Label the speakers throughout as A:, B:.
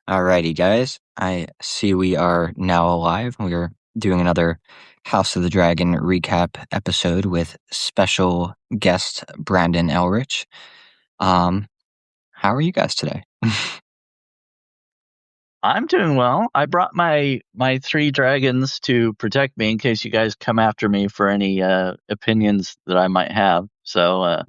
A: Alrighty, guys. I see we are now alive. We are doing another House of the Dragon recap episode with special guest Brandon Elrich. Um, how are you guys today?
B: I'm doing well. I brought my three dragons to protect me in case you guys come after me for any opinions that I might have. So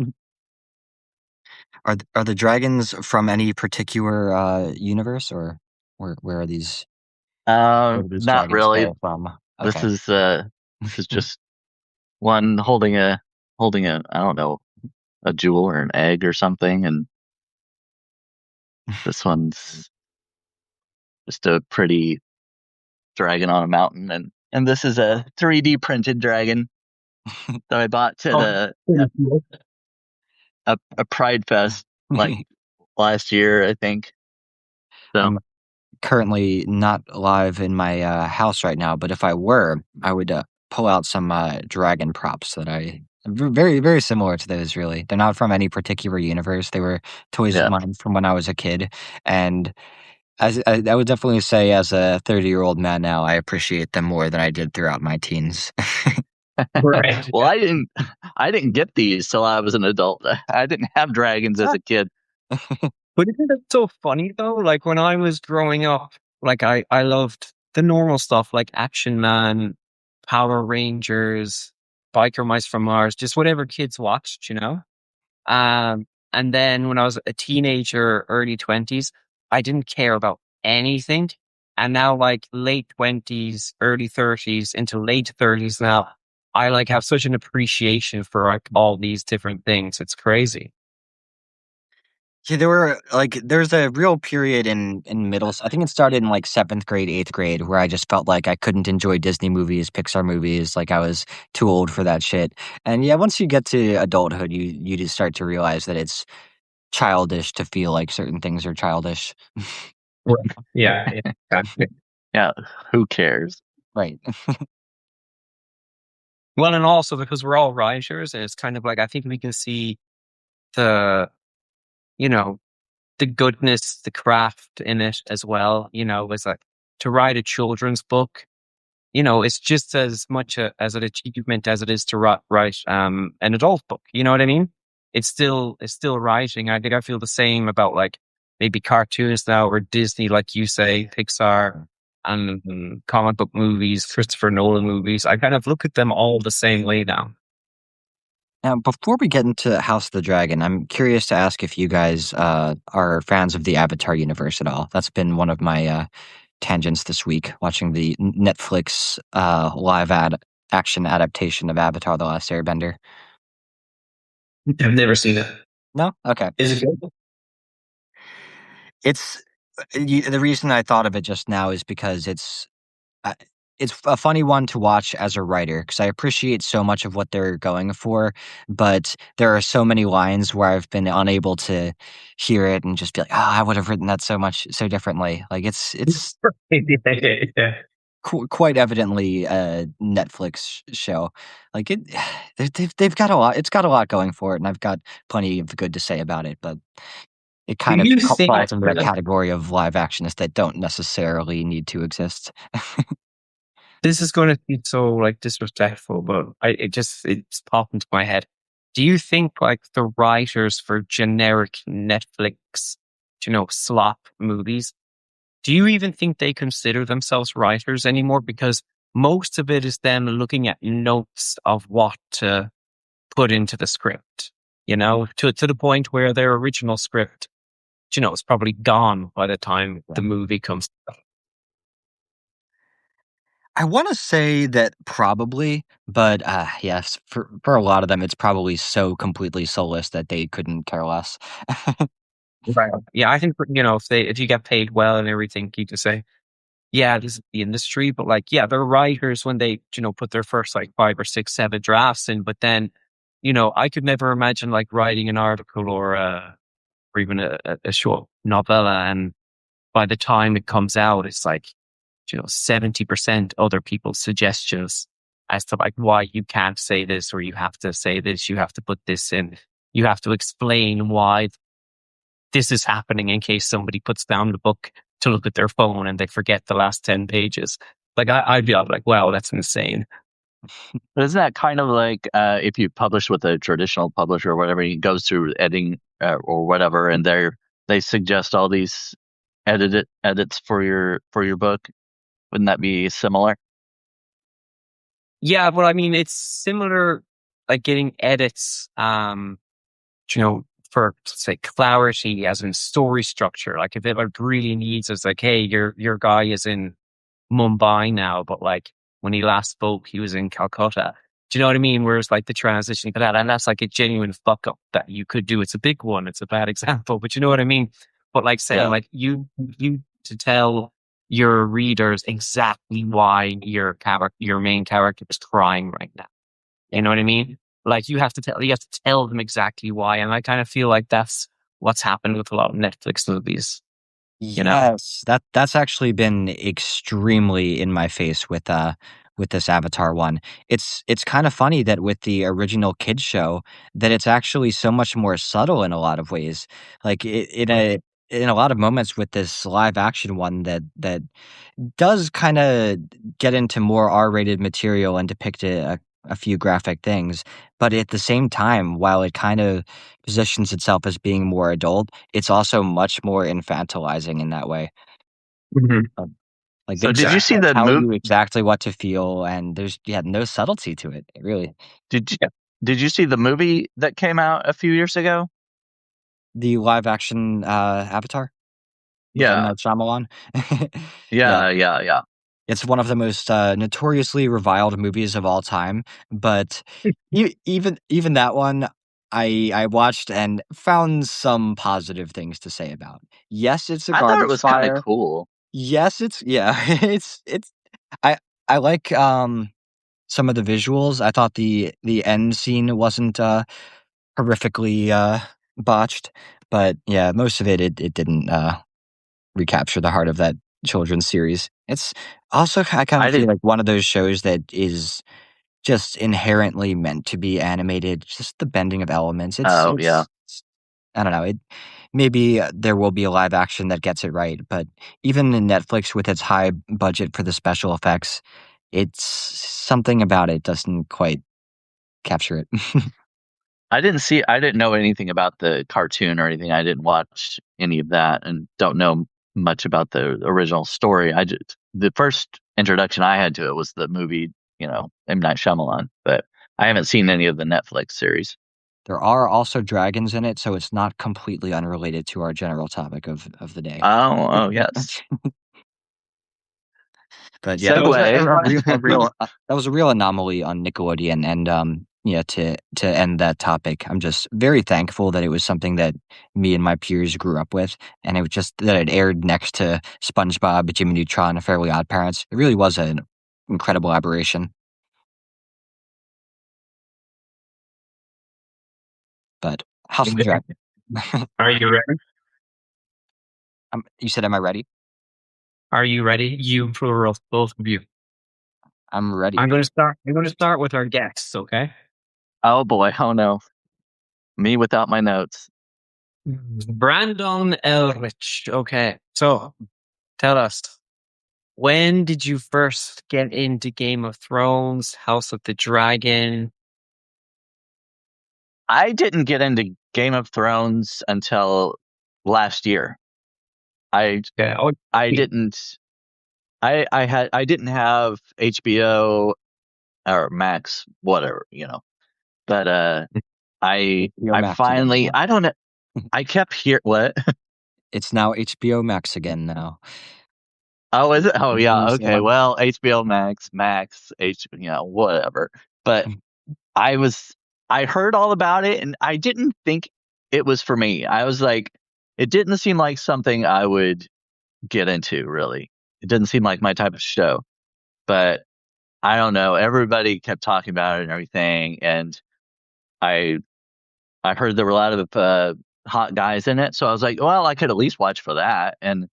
A: Are the dragons from any particular universe, or where are these
B: not
A: dragons
B: really.
A: hail from?
B: This
A: Okay.
B: is uh this is just one holding a I don't know, a jewel or an egg or something, and this one's just a pretty dragon on a mountain, and this is a 3D printed dragon that I bought at
C: Oh, pretty cool.
B: a Pride Fest like last year, I think. So
A: I'm currently not live in my house right now, but if I were, I would pull out some dragon props that very, very similar to those, really. They're not from any particular universe. They were toys of
B: yeah.
A: mine from when I was a kid. And I would definitely say, as a 30-year-old man now, I appreciate them more than I did throughout my teens.
C: Right.
B: Well, I didn't get these till I was an adult. I didn't have dragons as a kid.
C: But isn't it so funny though? Like when I was growing up, like I loved the normal stuff like Action Man, Power Rangers, Biker Mice from Mars, just whatever kids watched, you know? And then when I was a teenager, early 20s, I didn't care about anything. And now like late 20s, early 30s into late 30s now, I like have such an appreciation for like all these different things. It's crazy.
A: Yeah, there's a real period in I think it started in like seventh grade, eighth grade, where I just felt like I couldn't enjoy Disney movies, Pixar movies, like I was too old for that shit. And yeah, once you get to adulthood, you just start to realize that it's childish to feel like certain things are childish.
C: Right. Yeah, exactly.
B: Yeah, who cares?
A: Right.
C: Well, and also because we're all writers, and it's kind of like I think we can see the, you know, the goodness, the craft in it as well. You know, it's like to write a children's book. You know, it's just as much as an achievement as it is to write an adult book. You know what I mean? It's still writing. I think I feel the same about like maybe cartoons now or Disney, like you say, Pixar and comic book movies, Christopher Nolan movies. I kind of look at them all the same way now.
A: Now, before we get into House of the Dragon, I'm curious to ask if you guys are fans of the Avatar universe at all. That's been one of my tangents this week, watching the Netflix live action adaptation of Avatar: The Last Airbender.
C: I've never seen it.
A: No? Okay.
C: Is it good?
A: It's the reason I thought of it just now is because uh, it's a funny one to watch as a writer because I appreciate so much of what they're going for, but there are so many lines where I've been unable to hear it and just be like, I would have written that so differently. Like it's
C: Yeah.
A: quite evidently a Netflix show. Like it, they've got a lot. It's got a lot going for it, and I've got plenty of good to say about it. But it
C: Do
A: kind of
C: you think
A: falls into that category of live actions that don't necessarily need to exist.
C: this is going to be so like disrespectful, but it's popped into my head. Do you think like the writers for generic Netflix, slop movies, do you even think they consider themselves writers anymore? Because most of it is them looking at notes of what to put into the script, to the point where their original script, is probably gone by the time the movie comes.
A: I want to say that probably, but yes, for a lot of them, it's probably so completely soulless that they couldn't care less.
C: Right. Yeah, I think if you get paid well and everything, you just say, yeah, this is the industry, but like, yeah, they're writers when they put their first like 5 or 6, 7 drafts in, but then I could never imagine like writing an article or even a short novella, and by the time it comes out, it's like 70% other people's suggestions as to like why you can't say this or you have to say this, you have to put this in, you have to explain why this is happening in case somebody puts down the book to look at their phone and they forget the last 10 pages. Like I'd be like, wow, that's insane.
B: But isn't that kind of like if you publish with a traditional publisher or whatever, he goes through editing or whatever, and they suggest all these edits for your book? Wouldn't that be similar?
C: Yeah, well, I mean, it's similar, like getting edits, for say clarity as in story structure. Like if it like really needs, it's like, hey, your guy is in Mumbai now, but like when he last spoke, he was in Calcutta. Do you know what I mean? Whereas like the transition for that, and that's like a genuine fuck up that you could do. It's a big one. It's a bad example, but you know what I mean? But like saying like you to tell your readers exactly why your main character is crying right now. You know what I mean? Like you have to tell them exactly why. And I kind of feel like that's what's happened with a lot of Netflix movies. You know?
A: Yes, that's actually been extremely in my face with this Avatar one. It's kind of funny that with the original kids show that it's actually so much more subtle in a lot of ways. Like in a lot of moments with this live action one that does kind of get into more R-rated material and depict a few graphic things, but at the same time, while it kind of positions itself as being more adult, it's also much more infantilizing in that way. Um, Like
B: So
A: they
B: did you
A: just
B: see the
A: tell
B: movie?
A: you exactly what to feel, and there's no subtlety to it, really.
B: Did you see the movie that came out a few years ago?
A: The live action Avatar with M.
B: Yeah,
A: Night Shyamalan. Yeah,
B: yeah.
A: it's one of the most notoriously reviled movies of all time. But even that one, I watched and found some positive things to say about. Yes, it's a
B: I thought it
A: garbage
B: was kind of
A: fire.
B: cool.
A: Yes, it's I I like some of the visuals. I thought the end scene wasn't horrifically botched, but yeah, most of it didn't recapture the heart of that children's series. It's also I kind
B: I
A: of feel
B: did.
A: like one of those shows that is just inherently meant to be animated. Just the bending of elements.
B: Oh yeah.
A: I don't know. Maybe there will be a live action that gets it right, but even in Netflix with its high budget for the special effects, it's something about it doesn't quite capture it.
B: I didn't know anything about the cartoon or anything. I didn't watch any of that and don't know much about the original story. The first introduction I had to it was the movie, M. Night Shyamalan, but I haven't seen any of the Netflix series.
A: There are also dragons in it, so it's not completely unrelated to our general topic of the day.
B: Oh, yes.
A: But yeah, that was
B: Segue.
A: that was a real anomaly on Nickelodeon, and yeah, to end that topic, I'm just very thankful that it was something that me and my peers grew up with, and it was just that it aired next to SpongeBob, Jimmy Neutron, and Fairly Odd Parents. It really was an incredible aberration. But House of the Dragon.
C: Are you ready?
A: You said, "Am I ready?"
C: Are you ready? You plural, both of you.
A: I'm ready.
C: I'm going to start with our guests. Okay.
B: Oh boy. Oh no. Me without my notes.
C: Brandon Elrich. Okay. So tell us, when did you first get into Game of Thrones, House of the Dragon?
B: I didn't get into Game of Thrones until last year. I didn't have HBO or Max, whatever, But I
A: Max
B: finally
A: again.
B: I don't know. I kept hearing what?
A: It's now HBO Max again now.
B: Oh, is it? Oh yeah, okay.
A: Yeah.
B: Well, HBO Max, whatever. But I heard all about it and I didn't think it was for me. I was like, it didn't seem like something I would get into, really. It didn't seem like my type of show. But I don't know. Everybody kept talking about it and everything, and I heard there were a lot of hot guys in it, so I was like, well, I could at least watch for that. And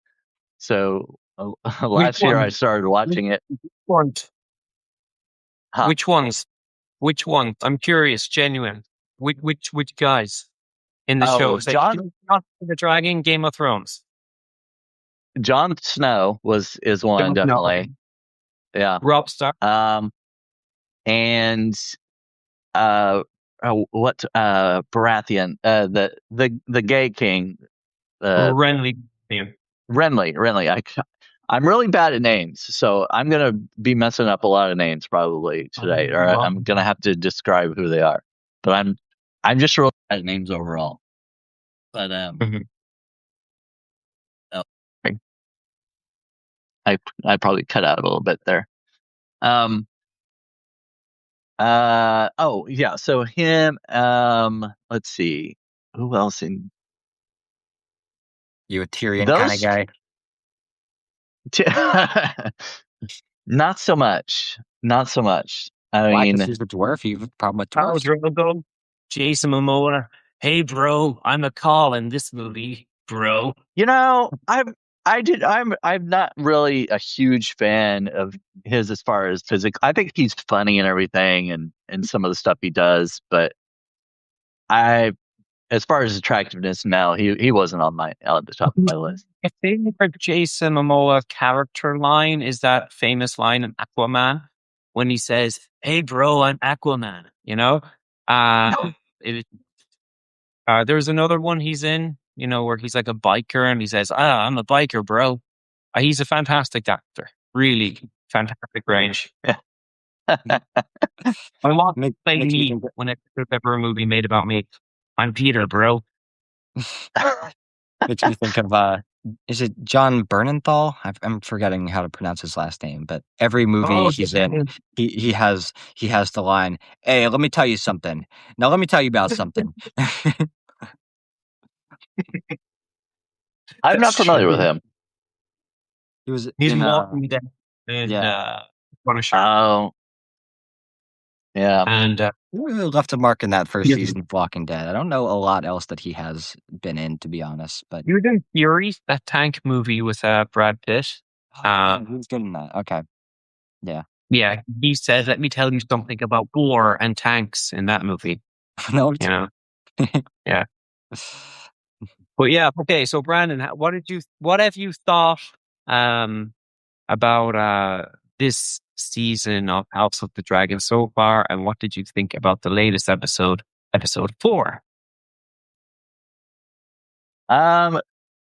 B: so last year I started watching it. Huh.
C: Which ones? Which ones? I'm curious, genuine. Which guys in the show?
B: John,
C: The Dragon, Game of Thrones.
B: Jon Snow is one
C: Jon Snow.
B: definitely. Yeah.
C: Robb Stark.
B: And what Baratheon, the gay king,
C: Renly.
B: Renly. I'm really bad at names, so I'm gonna be messing up a lot of names probably today, or I'm gonna have to describe who they are. But I'm just really bad at names overall. But oh, I probably cut out a little bit there. Oh yeah, so him. Let's see, who else in
A: You a Tyrion kind of guy?
B: Not so much. Not so much. I
A: Why?
B: mean,
A: Because he's a dwarf. You have a problem with
C: Charles
A: dwarves?
C: Drogo, Jason Momoa. Hey, bro, I'm a call in this movie, bro.
B: I'm not really a huge fan of his as far as physics. I think he's funny and everything, and some of the stuff he does, but as far as attractiveness, no, he wasn't on the top of my list.
C: My favorite Jason Momoa character line is that famous line in Aquaman when he says, "Hey, bro, I'm Aquaman." There's another one he's in, where he's like a biker and he says, "I'm a biker, bro." He's a fantastic actor, really fantastic range. I want to play me when there's ever a movie made about me. I'm Peter, bro.
A: Makes me think of is it John Bernenthal? I'm forgetting how to pronounce his last name, but every movie he's in, he has the line, "Hey, let me tell you something. Now let me tell you about something."
B: I'm not familiar with him.
A: He's
C: in Walking Dead and Punisher.
B: Oh, yeah.
A: And left a mark in that first season of Walking Dead. I don't know a lot else that he has been in, to be honest. But
C: he was in Fury, that tank movie with Brad Pitt.
A: Who's good in that? Okay, yeah.
C: Yeah, he says, "Let me tell you something about war and tanks" in that movie.
A: No,
C: yeah. But yeah, okay. So Brandon, what have you thought about this season of House of the Dragon so far, and what did you think about the latest episode 4?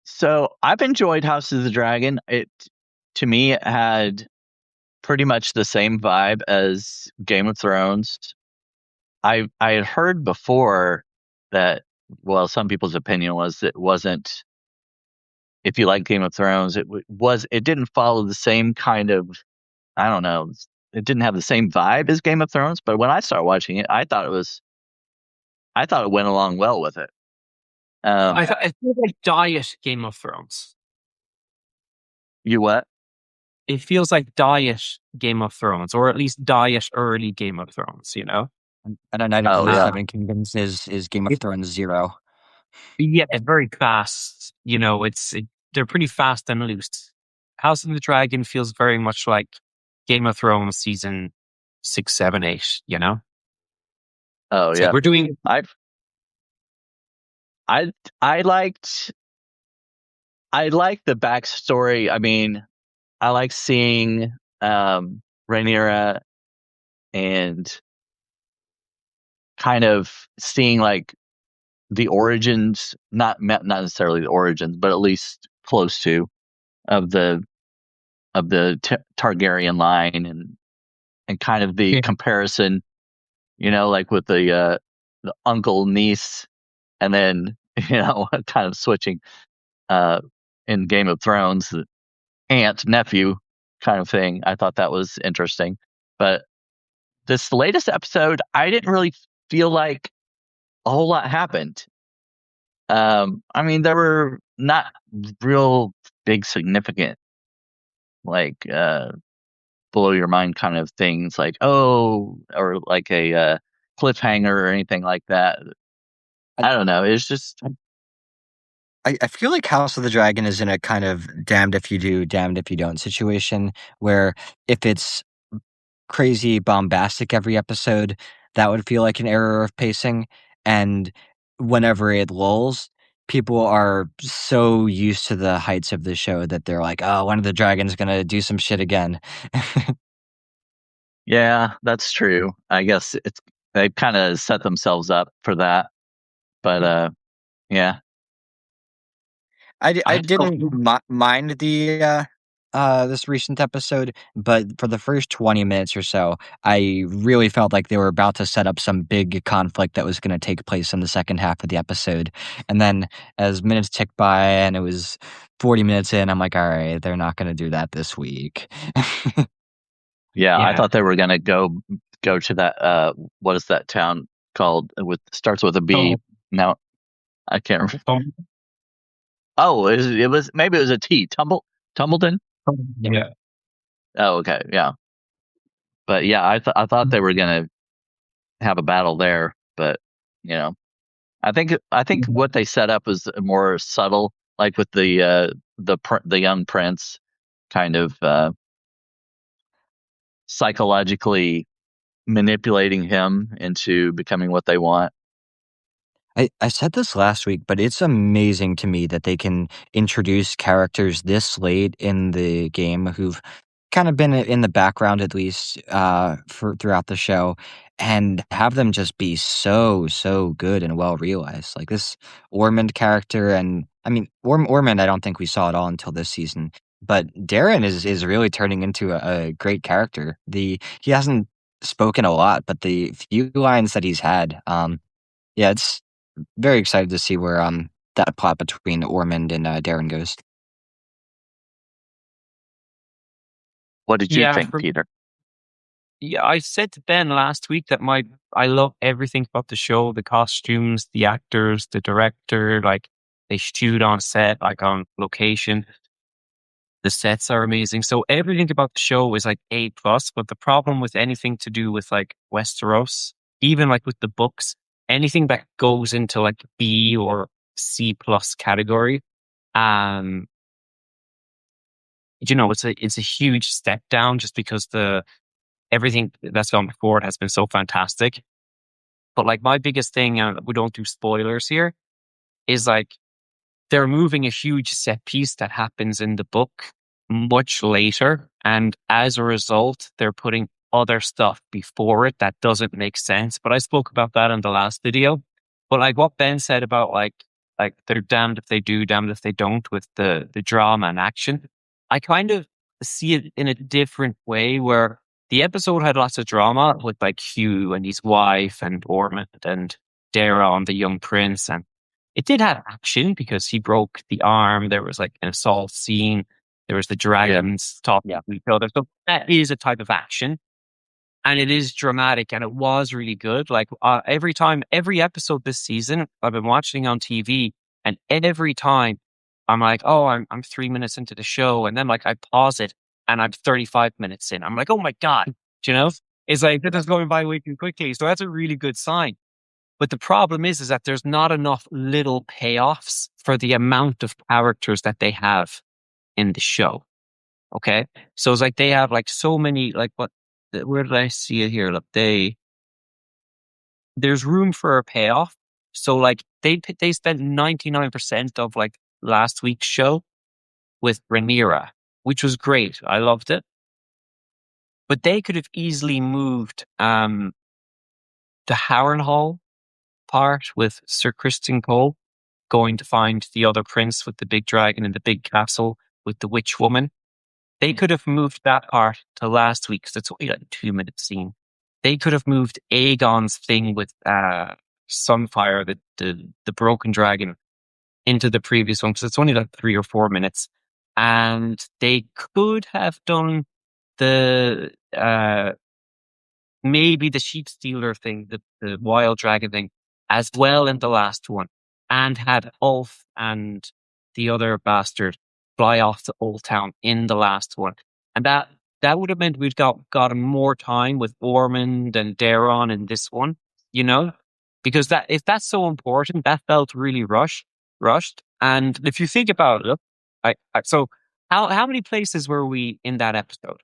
B: So I've enjoyed House of the Dragon. To me, it had pretty much the same vibe as Game of Thrones. I had heard before that, well, some people's opinion was it wasn't. If you like Game of Thrones, it didn't follow the same kind of, I don't know, it didn't have the same vibe as Game of Thrones. But when I started watching it, I thought it went along well with it.
C: I feel like diet Game of Thrones.
B: You what?
A: It feels like diet Game of Thrones, or at least diet early Game of Thrones, And A Night of the Seven Kingdoms is Game of Thrones 0.
C: Yeah, very fast. They're pretty fast and loose. House of the Dragon feels very much like Game of Thrones season 6, 7, 8.
B: Oh yeah,
C: we're doing.
B: I liked the backstory. I mean, I like seeing Rhaenyra and kind of seeing like the origins, not necessarily the origins, but at least close to, of the Targaryen line, and kind of the comparison, like with the uncle niece, and then kind of switching in Game of Thrones, the aunt nephew kind of thing. I thought that was interesting, but this latest episode, I didn't really feel like a whole lot happened. I mean, there were not real big significant, like blow your mind kind of things, like or like a cliffhanger or anything like that. I don't know. It's just.
A: I feel like House of the Dragon is in a kind of damned if you do, damned if you don't situation, where if it's crazy bombastic every episode, that would feel like an error of pacing. And whenever it lulls, people are so used to the heights of the show that they're like, oh, one of the dragons gonna do some shit again.
B: Yeah, that's true. I guess they kind of set themselves up for that. But yeah.
A: I didn't mind the this recent episode, but for the first 20 minutes or so, I really felt like they were about to set up some big conflict that was going to take place in the second half of the episode. And then as minutes ticked by and it was 40 minutes in, I'm like, all right, they're not going to do that this week.
B: Yeah, I
C: Yeah.
B: thought they were gonna go to that what is that town called with starts with a B. Now I can't remember. Oh, it was maybe it was a T. Tumbleton?
C: Yeah.
B: Oh, okay, yeah. But yeah, I thought they were gonna have a battle there, but you know, I think what they set up was more subtle, like with the young prince kind of psychologically manipulating him into becoming what they want.
A: I said this last week, but it's amazing to me that they can introduce characters this late in the game who've kind of been in the background at least for throughout the show, and have them just be so good and well realized. Like this Ormond character, and I mean Ormond, I don't think we saw at all until this season, but Darren is really turning into a great character. He hasn't spoken a lot, but the few lines that he's had, yeah, it's very excited to see where that plot between Ormond and Darren goes.
B: What did you
C: Yeah,
B: think, Peter?
C: Yeah, I said to Ben last week that I love everything about the show, the costumes, the actors, the director, like they shoot on set, like on location. The sets are amazing. So everything about the show is like A plus, but the problem with anything to do with like Westeros, even like with the books, anything that goes into like B or C plus category, um, it's a huge step down just because everything that's gone before it has been so fantastic. But like my biggest thing, and we don't do spoilers here, is like they're moving a huge set piece that happens in the book much later. And as a result, they're putting other stuff before it that doesn't make sense. But I spoke about that in the last video. But like what Ben said about like they're damned if they do, damned if they don't with the drama and action. I kind of see it in a different way where the episode had lots of drama with like Hugh and his wife and Ormond and Daeron, the young prince, and it did have action because he broke the arm. There was like an assault scene. There was the dragons talking to each other. So that is a type of action. And it is dramatic and it was really good. Like every episode this season, I've been watching on TV and every time I'm like, oh, I'm 3 minutes into the show. And then like I pause it and I'm 35 minutes in. I'm like, oh my God, you know, it's like this is going by way too quickly. So that's a really good sign. But the problem is that there's not enough little payoffs for the amount of characters that they have in the show. Okay. So it's like they have like so many, like where did I see it here? Look, there's room for a payoff. So like they spent 99% of like last week's show with Rhaenyra, which was great. I loved it. But they could have easily moved the Harrenhal part with Sir Criston Cole going to find the other prince with the big dragon in the big castle with the witch woman. They could have moved that part to last week because it's only like a 2-minute scene. They could have moved Aegon's thing with Sunfire, the broken dragon, into the previous one because it's only like 3 or 4 minutes. And they could have done the maybe the sheep stealer thing, the wild dragon thing, as well in the last one, and had Ulf and the other bastard fly off to Old Town in the last one. And that would have meant we'd gotten more time with Ormond and Daeron in this one, you know? Because that if that's so important, that felt really rushed. And if you think about it, so how many places were we in that episode?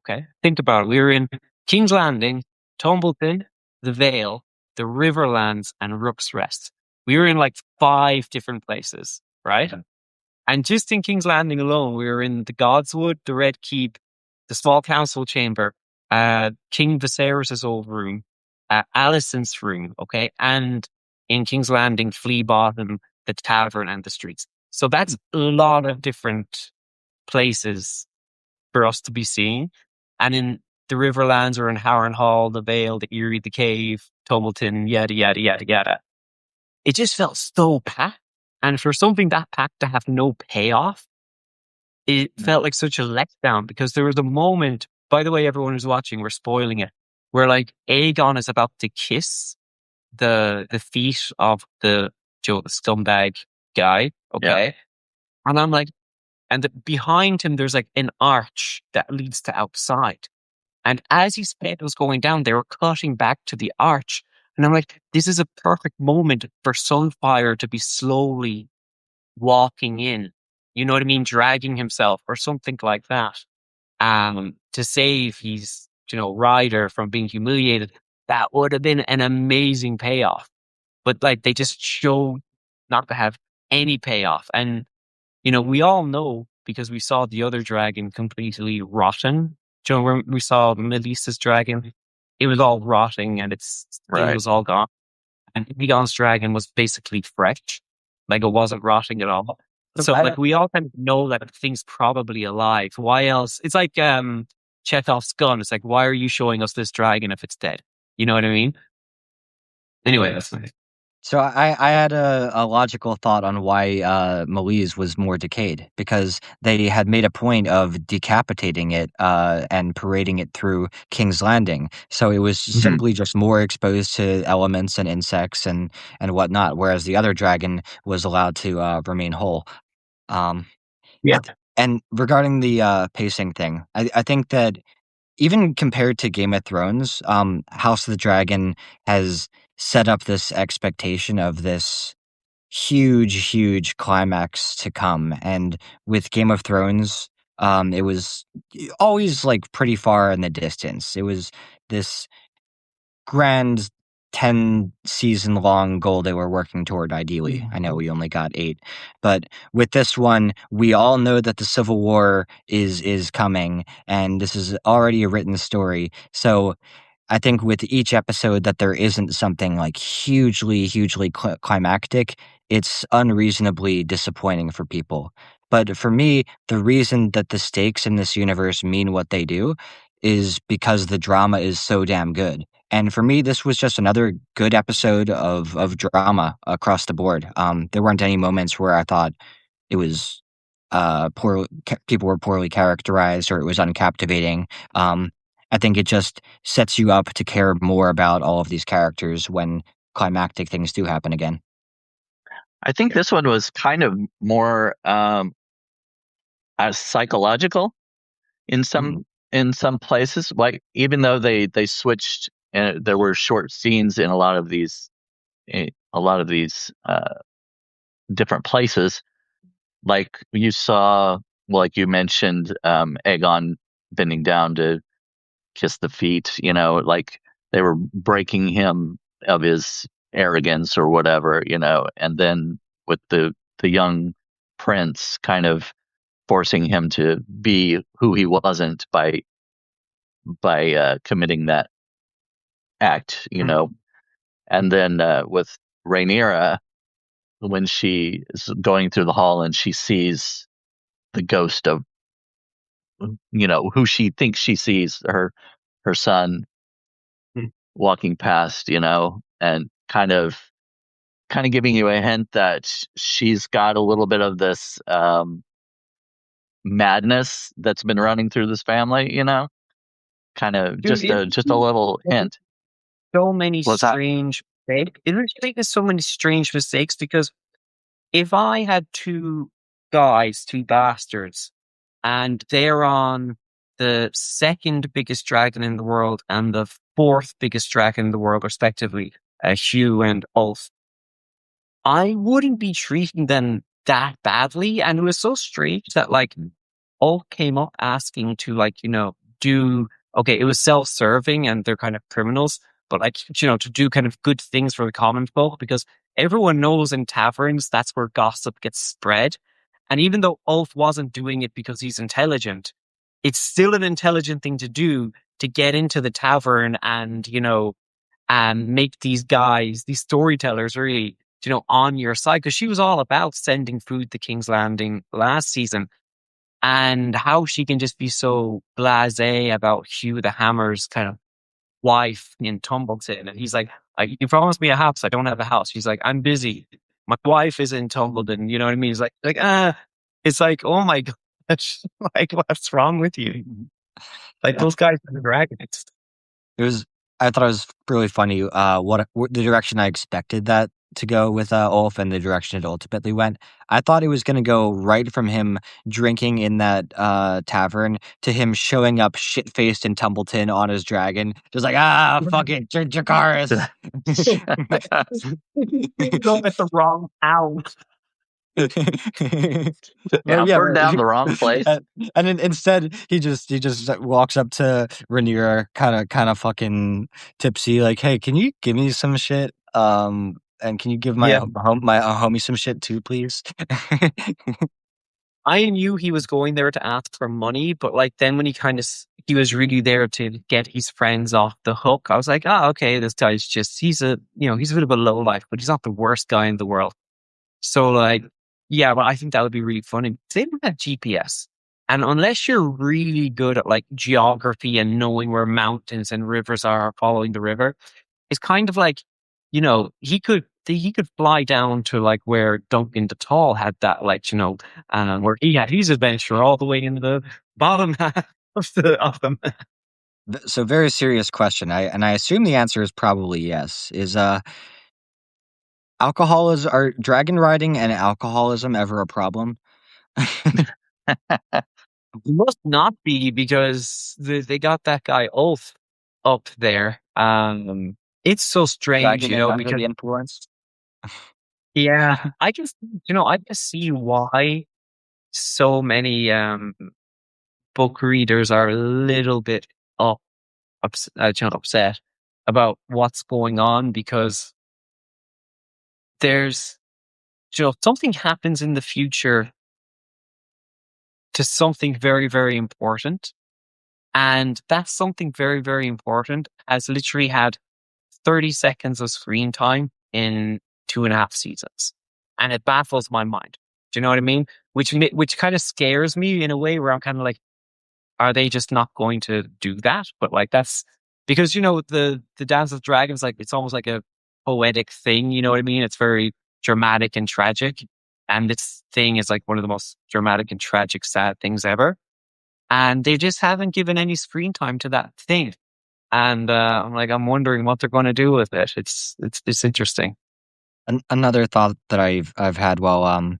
C: Okay. Think about it. We were in King's Landing, Tumbleton, the Vale, the Riverlands, and Rook's Rest. We were in like 5 different places, right? And just in King's Landing alone, we were in the Godswood, the Red Keep, the small council chamber, King Viserys' old room, Alicent's room, okay? And in King's Landing, Flea Bottom, the tavern, and the streets. So that's a lot of different places for us to be seeing. And in the Riverlands or in Harrenhal, the Vale, the Eyrie, the Cave, Tumbleton, yada, yada, yada, yada. It just felt so packed. And for something that packed to have no payoff, it felt like such a letdown, because there was a moment, by the way, everyone who's watching, we're spoiling it, where like Aegon is about to kiss the feet of the scumbag guy. Okay.
B: Yeah.
C: And I'm like, and behind him, there's like an arch that leads to outside. And as his head was going down, they were cutting back to the arch. And I'm like, this is a perfect moment for Sunfire to be slowly walking in. You know what I mean? Dragging himself or something like that. To save his, rider from being humiliated. That would have been an amazing payoff. But like, they just showed not to have any payoff. And, we all know, because we saw the other dragon completely rotten. When we saw Melissa's dragon, it was all rotting and its skin was all gone. And Aegon's dragon was basically fresh. Like, it wasn't rotting at all. So like, we all kind of know that the thing's probably alive. Why else? It's like Chekhov's gun. It's like, why are you showing us this dragon if it's dead? You know what I mean? Anyway, that's nice.
A: So I had a logical thought on why Malice was more decayed, because they had made a point of decapitating it and parading it through King's Landing. So it was simply just more exposed to elements and insects and whatnot, whereas the other dragon was allowed to remain whole.
C: Yeah.
A: And regarding the pacing thing, I think that even compared to Game of Thrones, House of the Dragon has set up this expectation of this huge climax to come. And with Game of Thrones, it was always like pretty far in the distance. It was this grand 10 season long goal they were working toward, ideally. I know we only got 8, but with this one, we all know that the Civil War is coming, and this is already a written story. So I think with each episode that there isn't something like hugely climactic, it's unreasonably disappointing for people. But for me, the reason that the stakes in this universe mean what they do is because the drama is so damn good. And for me, this was just another good episode of drama across the board. There weren't any moments where I thought it was people were poorly characterized or it was uncaptivating. I think it just sets you up to care more about all of these characters when climactic things do happen again.
B: I think this one was kind of more psychological in some places. Like, even though they switched and there were short scenes in a lot of these different places, like you saw, like you mentioned, Aegon bending down to kiss the feet, like they were breaking him of his arrogance or whatever, and then with the young prince kind of forcing him to be who he wasn't by committing that act, and then with Rhaenyra, when she is going through the hall and she sees the ghost of who she thinks she sees, her son walking past, and kind of giving you a hint that she's got a little bit of this madness that's been running through this family, kind of just a little hint.
C: So many strange mistakes. There's so many strange mistakes, because if I had 2 bastards, and they're on the 2nd biggest dragon in the world and the 4th biggest dragon in the world, respectively, Hugh and Ulf, I wouldn't be treating them that badly. And it was so strange that like Ulf came up asking to it was self-serving and they're kind of criminals, but like, to do kind of good things for the common folk, because everyone knows in taverns, that's where gossip gets spread. And even though Ulf wasn't doing it because he's intelligent, it's still an intelligent thing to do to get into the tavern and, and make these guys, these storytellers really, on your side. Because she was all about sending food to King's Landing last season, and how she can just be so blasé about Hugh the Hammer's kind of wife in Tumbleton. And he's like, you promised me a house. I don't have a house. She's like, I'm busy. My wife is in Tumbleton. You know what I mean? He's it's like, oh my gosh, like, what's wrong with you? Like, those guys are dragons.
A: I thought it was really funny, what the direction I expected that to go with Ulf and the direction it ultimately went. I thought it was going to go right from him drinking in that tavern to him showing up shit-faced in Tumbleton on his dragon. Just like, fuck it, Dracarys.
C: Going at the wrong house.
B: Yeah, burned down the wrong place.
A: And instead, he just walks up to Rhaenyra, kind of fucking tipsy, like, "Hey, can you give me some shit? And can you give my homie some shit too, please?"
C: I knew he was going there to ask for money, but like then when he was really there to get his friends off the hook, I was like, okay, this guy's he's a bit of a lowlife, but he's not the worst guy in the world. So like, yeah, but I think that would be really funny. They don't have GPS. And unless you're really good at like geography and knowing where mountains and rivers are, following the river, it's kind of like, he could fly down to like where Duncan the Tall had that, like, where he had his adventure all the way in the bottom half of the map.
A: So very serious question. I assume the answer is probably yes. Is are dragon riding and alcoholism ever a problem?
C: Must not be, because they got that guy Ulf up there. It's so strange,
A: Dragon
C: because
A: under the influence.
C: yeah, I just see why so many book readers are a little bit upset about what's going on, because there's something happens in the future to something very, very important. And that something very, very important has literally had 30 seconds of screen time in 2.5 seasons. And it baffles my mind. Do you know what I mean? Which kind of scares me in a way, where I'm kind of like, are they just not going to do that? But like, that's because, the Dance of Dragons, like, it's almost like a poetic thing. You know what I mean? It's very dramatic and tragic. And this thing is like one of the most dramatic and tragic, sad things ever. And they just haven't given any screen time to that thing. And I'm wondering what they're going to do with it. It's interesting.
A: Another thought that I've had while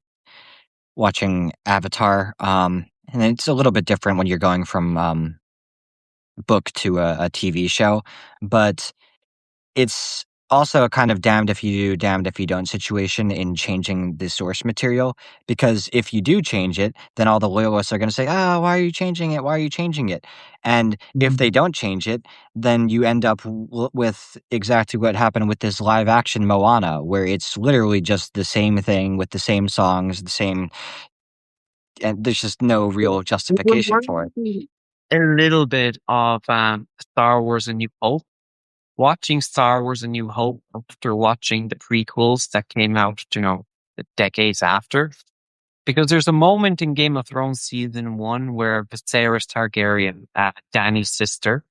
A: watching Avatar, and it's a little bit different when you're going from book to a TV show, but it's also a kind of damned if you do, damned if you don't situation in changing the source material. Because if you do change it, then all the loyalists are going to say, why are you changing it? Why are you changing it? And if they don't change it, then you end up with exactly what happened with this live action Moana, where it's literally just the same thing with the same songs, and there's just no real justification for it.
C: A little bit of Star Wars: A New Hope. Watching Star Wars: A New Hope after watching the prequels that came out, the decades after. Because there's a moment in Game of Thrones season 1 where Viserys Targaryen, Dany's sister,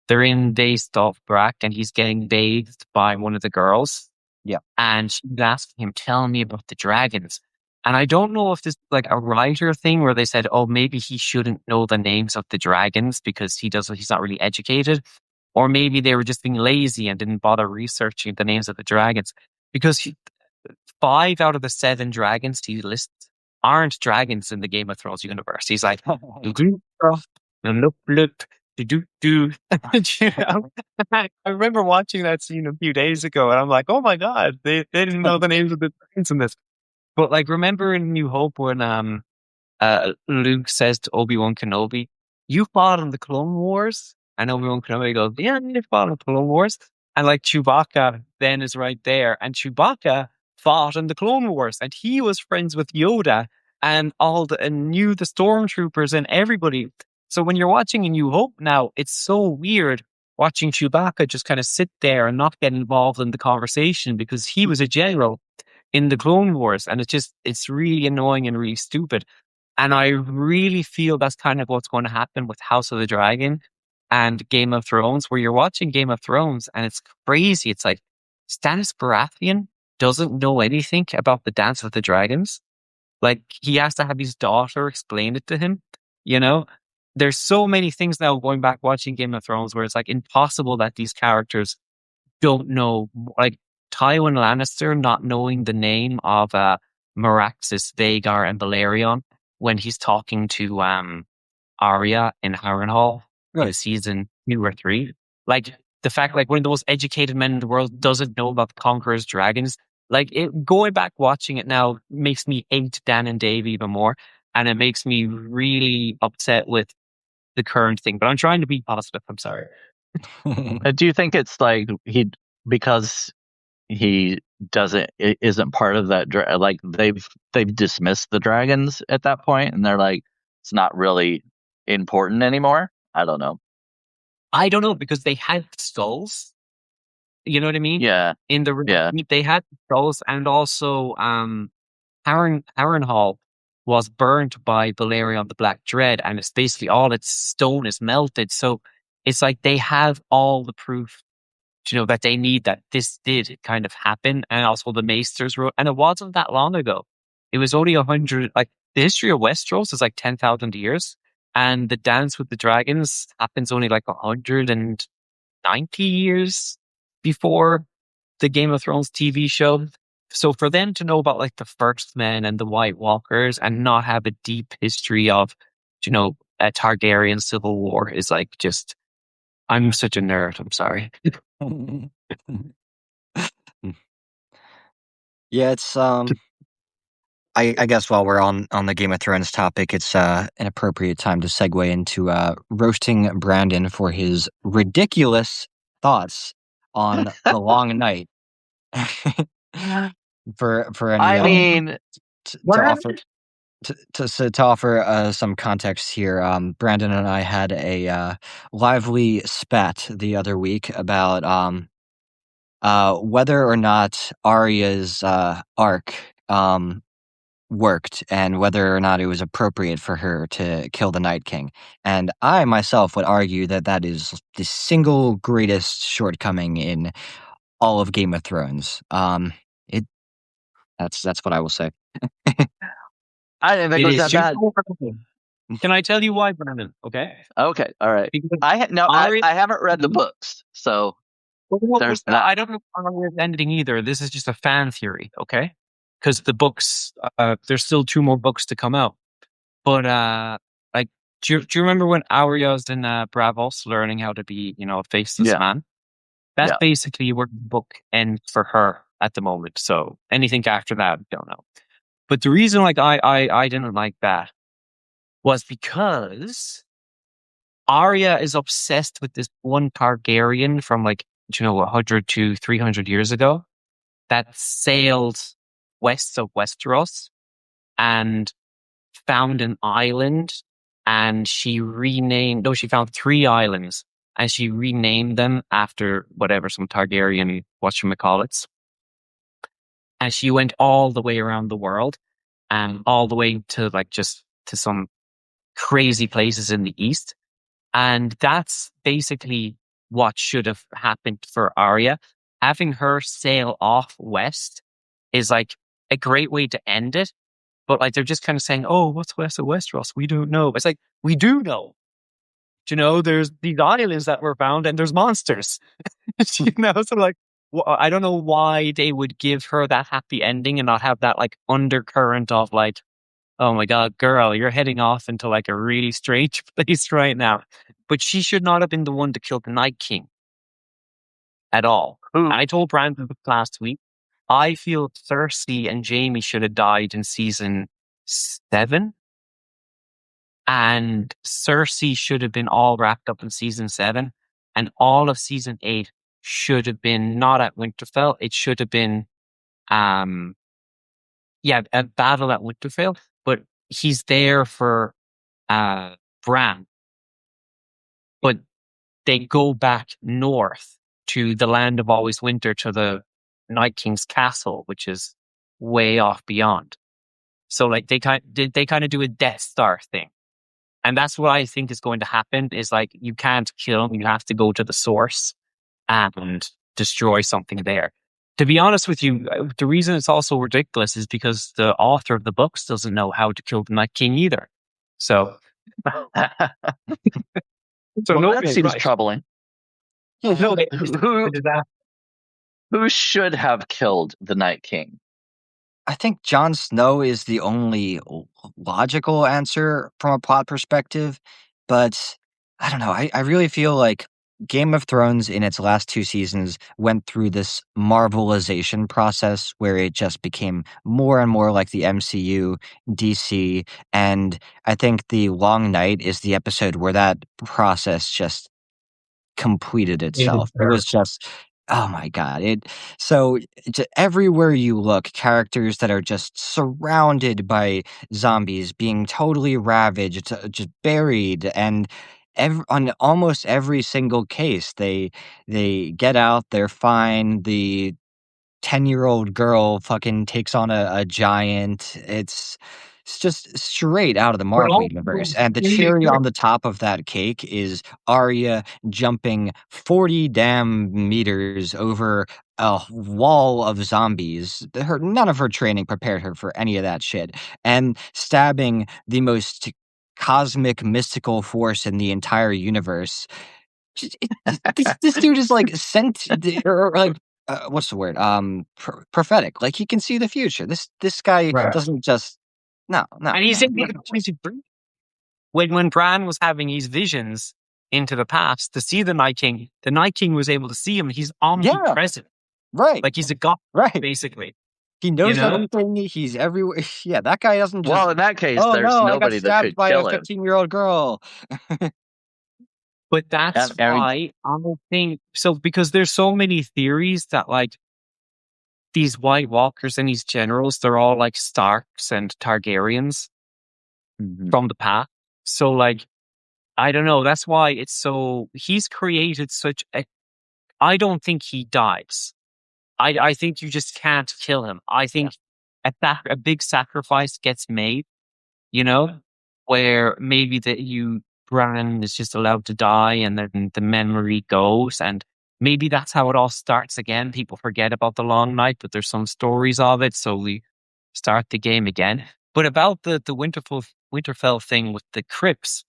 C: they're in Day's Dothraki and he's getting bathed by one of the girls.
A: Yeah.
C: And she's asking him, tell me about the dragons. And I don't know if this is like a writer thing where they said, maybe he shouldn't know the names of the dragons because he's not really educated. Or maybe they were just being lazy and didn't bother researching the names of the dragons. Because 5 out of the 7 dragons he lists aren't dragons in the Game of Thrones universe. He's like, I remember watching that scene a few days ago and I'm like, oh my God, they didn't know the names of the dragons in this. But like, remember in New Hope when Luke says to Obi-Wan Kenobi, you fought in the Clone Wars? And Obi-Wan Kenobi goes, yeah, I fought in the Clone Wars. And like Chewbacca then is right there. And Chewbacca fought in the Clone Wars and he was friends with Yoda and and knew the stormtroopers and everybody. So when you're watching A New Hope now, it's so weird watching Chewbacca just kind of sit there and not get involved in the conversation because he was a general in the Clone Wars. And it's really annoying and really stupid. And I really feel that's kind of what's going to happen with House of the Dragon and Game of Thrones, where you're watching Game of Thrones and it's crazy. It's like Stannis Baratheon doesn't know anything about the Dance with the Dragons. Like he has to have his daughter explain it to him. You know, there's so many things now going back watching Game of Thrones where it's like impossible that these characters don't know, like Tywin Lannister not knowing the name of Meraxes, Vhagar, and Balerion when he's talking to Arya in Harrenhal in
A: Right.
C: season 2 or 3. Like the fact, like one of the most educated men in the world doesn't know about the Conqueror's dragons. Like going back watching it now makes me hate Dan and Dave even more, and it makes me really upset with the current thing. But I'm trying to be positive. I'm sorry.
B: Do you think it's like because he isn't part of that like they've dismissed the dragons at that point and they're like it's not really important anymore? I don't know.
C: I don't know because they had skulls. You know what I mean?
B: Yeah.
C: In the
B: Yeah.
C: they had skulls, and also Harrenhal was burnt by Balerion the Black Dread, and it's basically all its stone is melted. So it's like they have all the proof, that they need that this did kind of happen, and also the Maesters wrote, and it wasn't that long ago. It was only 100. Like the history of Westeros is like 10,000 years, and the Dance with the Dragons happens only like 190 years before the Game of Thrones TV show. So for them to know about like the First Men and the White Walkers and not have a deep history of, a Targaryen civil war is like just, I'm such a nerd. I'm sorry.
A: Yeah, it's I guess while we're on the Game of Thrones topic, it's an appropriate time to segue into roasting Brandon for his ridiculous thoughts on The Long Night. For any
B: I mean,
A: to offer to offer some context here, Brandon and I had a lively spat the other week about whether or not Arya's arc worked and whether or not it was appropriate for her to kill the Night King. And I myself would argue that that is the single greatest shortcoming in all of Game of Thrones. It that's what I will say.
B: I didn't think it was that bad.
C: Can I tell you why, Brandon? Okay.
B: Okay. All right.
C: Because
B: I haven't read the books, so there's that.
C: I don't know Arya's ending either. This is just a fan theory, okay? Because the books, there's still 2 more books to come out. But like, do you remember when Arya's in Bravos learning how to be, a faceless man? That's basically where the book ends for her at the moment. So anything after that, I don't know. But the reason, like, I didn't like that was because Arya is obsessed with this one Targaryen from, like, 100 to 300 years ago that sailed west of Westeros and found an island, and she found 3 islands and she renamed them after whatever, some Targaryen whatchamacallits. And she went all the way around the world and all the way to like just to some crazy places in the east. And that's basically what should have happened for Arya. Having her sail off west is like a great way to end it. But like they're just kind of saying, "Oh, what's west of Westeros? We don't know." It's like, we do know. There's these islands that were found and there's monsters. So like, I don't know why they would give her that happy ending and not have that like undercurrent of like, oh my God, girl, you're heading off into like a really strange place right now. But she should not have been the one to kill the Night King at all. I told Brandon last week, I feel Cersei and Jaime should have died in season 7. And Cersei should have been all wrapped up in season 7. And all of season 8 should have been not at Winterfell. It should have been, a battle at Winterfell. But he's there for Bran. But they go back north to the land of always winter, to the Night King's castle, which is way off beyond. So like they kind of do a Death Star thing. And that's what I think is going to happen, is like, you can't kill him. You have to go to the source and destroy something there. To be honest with you, the reason it's also ridiculous is because the author of the books doesn't know how to kill the Night King either. So,
B: that seems troubling.
C: No,
B: Who should have killed the Night King?
A: I think Jon Snow is the only logical answer from a plot perspective, but I don't know. I really feel like Game of Thrones in its last 2 seasons went through this Marvelization process where it just became more and more like the MCU, DC, and I think The Long Night is the episode where that process just completed itself. It was just, oh my god! Everywhere you look, characters that are just surrounded by zombies, being totally ravaged, just buried, and on almost every single case, they get out, they're fine. The 10-year-old girl fucking takes on a giant. It's just straight out of the Marvel universe. And the cherry on the top of that cake is Arya jumping 40 damn meters over a wall of zombies. None of her training prepared her for any of that shit. And stabbing the most cosmic mystical force in the entire universe. This dude is like sent, or like, what's the word? Prophetic. Like, he can see the future. This guy doesn't just no.
C: And he's when Bran was having his visions into the past to see the Night King was able to see him. He's omnipresent.
A: Right.
C: Like, he's a god,
A: right.
C: Basically.
A: He knows everything. He's everywhere. Yeah, that guy doesn't just...
B: Well, in that case, there's nobody that could kill him.
A: I got stabbed by a 15-year-old girl.
C: But that's why I don't think... So, because there's so many theories that, like, these White Walkers and these generals, they're all like Starks and Targaryens from the past. So, like, I don't know. That's why it's so... He's created such a... I don't think he dies. I think you just can't kill him. I think a big sacrifice gets made, where maybe Bran is just allowed to die and then the memory goes, and maybe that's how it all starts again. People forget about the Long Night, but there's some stories of it, so we start the game again. But about the Winterfell thing with the crypts,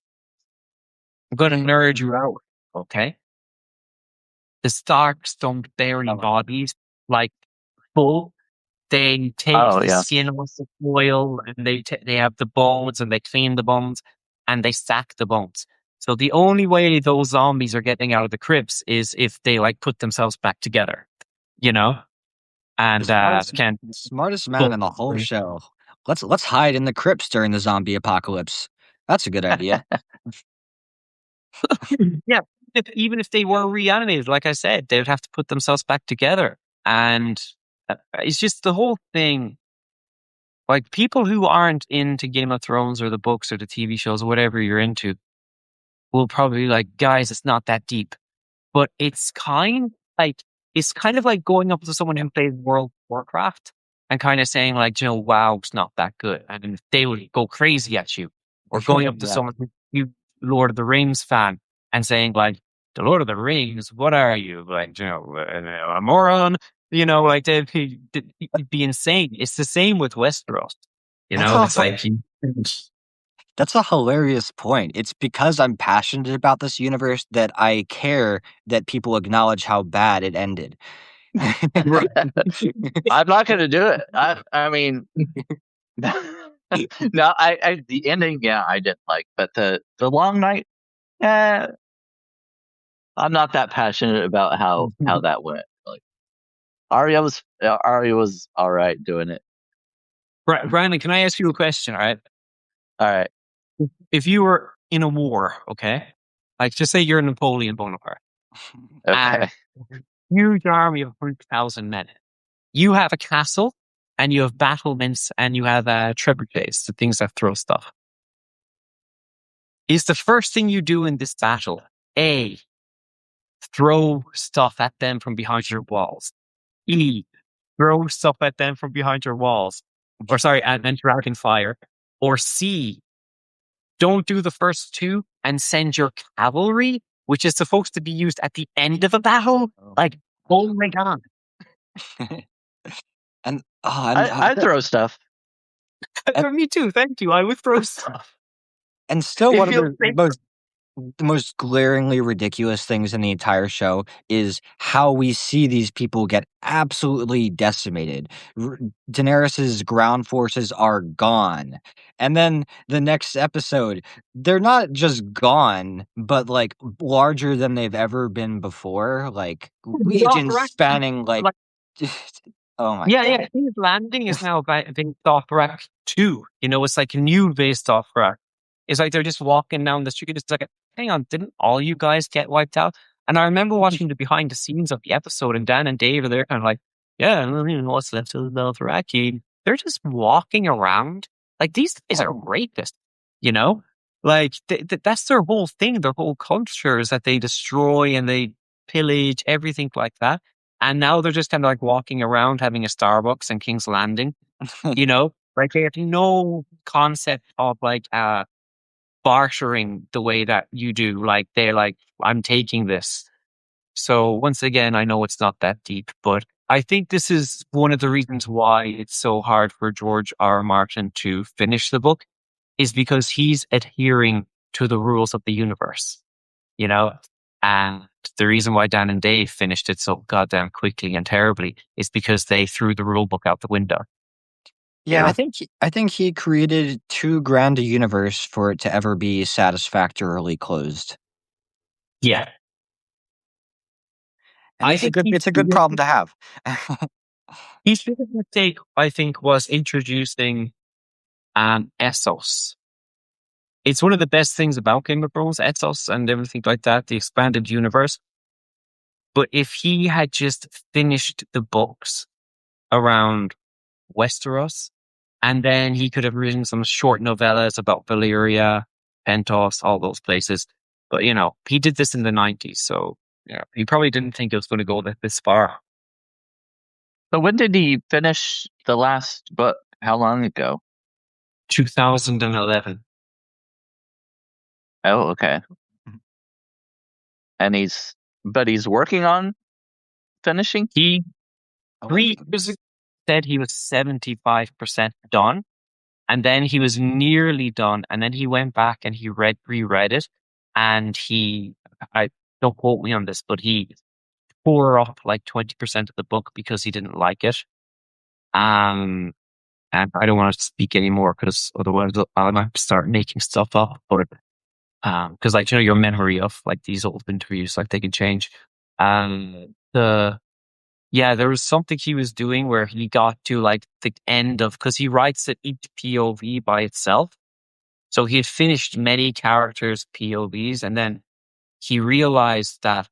C: I'm going to nerd you out, okay? The Starks don't bury bodies like full. They take the skin off the foil, and they have the bones, and they clean the bones, and they stack the bones. So the only way those zombies are getting out of the crypts is if they like put themselves back together, And
A: the smartest man in the whole show. Let's hide in the crypts during the zombie apocalypse. That's a good idea.
C: Yeah. Even if they were reanimated, like I said, they would have to put themselves back together. And it's just the whole thing. Like, people who aren't into Game of Thrones or the books or the TV shows or whatever you're into will probably be like, guys, it's not that deep. But it's kind of like going up to someone who plays World of Warcraft and kind of saying like, wow, it's not that good. And they would go crazy at you. Or going up to someone who's Lord of the Rings fan and saying like, the Lord of the Rings, what are you? Like, a moron? Like, they'd be insane. It's the same with Westeros. It's like...
A: That's a hilarious point. It's because I'm passionate about this universe that I care that people acknowledge how bad it ended.
B: I'm not going to do it. I mean... No, the ending, I didn't like, but the Long Night, I'm not that passionate about how that went. Like, Arya was all right doing it.
C: Brandon, can I ask you a question? All
B: right.
C: If you were in a war, okay, like just say you're Napoleon Bonaparte,
B: okay,
C: huge army of 100,000 men. You have a castle, and you have battlements, and you have trebuchets, the things that throw stuff. Is the first thing you do in this battle A, throw stuff at them from behind your walls? E, throw stuff at them from behind your walls? Or sorry, and dragon fire. Or C, don't do the first two and send your cavalry, which is supposed to be used at the end of a battle? Like, oh my god.
A: And
B: I throw stuff.
C: Me too, thank you. I would throw stuff.
A: and still
C: It
A: one of
C: feels
A: the most glaringly ridiculous things in the entire show is how we see these people get absolutely decimated. Daenerys's ground forces are gone. And then the next episode, they're not just gone, but like larger than they've ever been before. Like legions spanning like oh my god.
C: King's Landing is now being Dothrak 2. You know, it's like a new base Dothrak. It's like they're just walking down the street. It's like, hang on, didn't all you guys get wiped out? And I remember watching the behind the scenes of the episode, and Dan and Dave are there kind of like, yeah, I don't even know what's left of the Dothraki. They're just walking around. Like, these guys are rapists, you know? Like, that's their whole thing. Their whole culture is that they destroy and they pillage, everything like that. And now they're just kind of like walking around having a Starbucks in King's Landing, you know? Like, they have no concept of like, bartering the way that you do. Like, they're like, I'm taking this. So once again, I know it's not that deep, but I think this is one of the reasons why it's so hard for George R. Martin to finish the book, is because he's adhering to the rules of the universe, you know? And the reason why Dan and Dave finished it so goddamn quickly and terribly is because they threw the rule book out the window.
A: Yeah, I think he created too grand a universe for it to ever be satisfactorily closed.
C: Yeah.
A: And it's a good problem to have.
C: His biggest mistake, I think, was introducing Essos. It's one of the best things about Game of Thrones, Essos and everything like that, the expanded universe. But if he had just finished the books around Westeros, and then he could have written some short novellas about Valyria, Pentos, all those places. But, you know, he did this in the 90s, so yeah, he probably didn't think it was going to go this far.
B: So when did he finish the last book? How long ago?
C: 2011.
B: Oh, okay. And he's working on finishing?
C: He 3 years ago said he was 75% done, and then he was nearly done, and then he went back and he reread it, and I don't quote me on this, but he tore up like 20% of the book because he didn't like it. And I don't want to speak anymore because otherwise I might start making stuff up. But because, like, you know, your memory of like these old interviews, like, they can change. There was something he was doing where he got to like the end of, because he writes it each POV by itself. So he had finished many characters' POVs, and then he realized that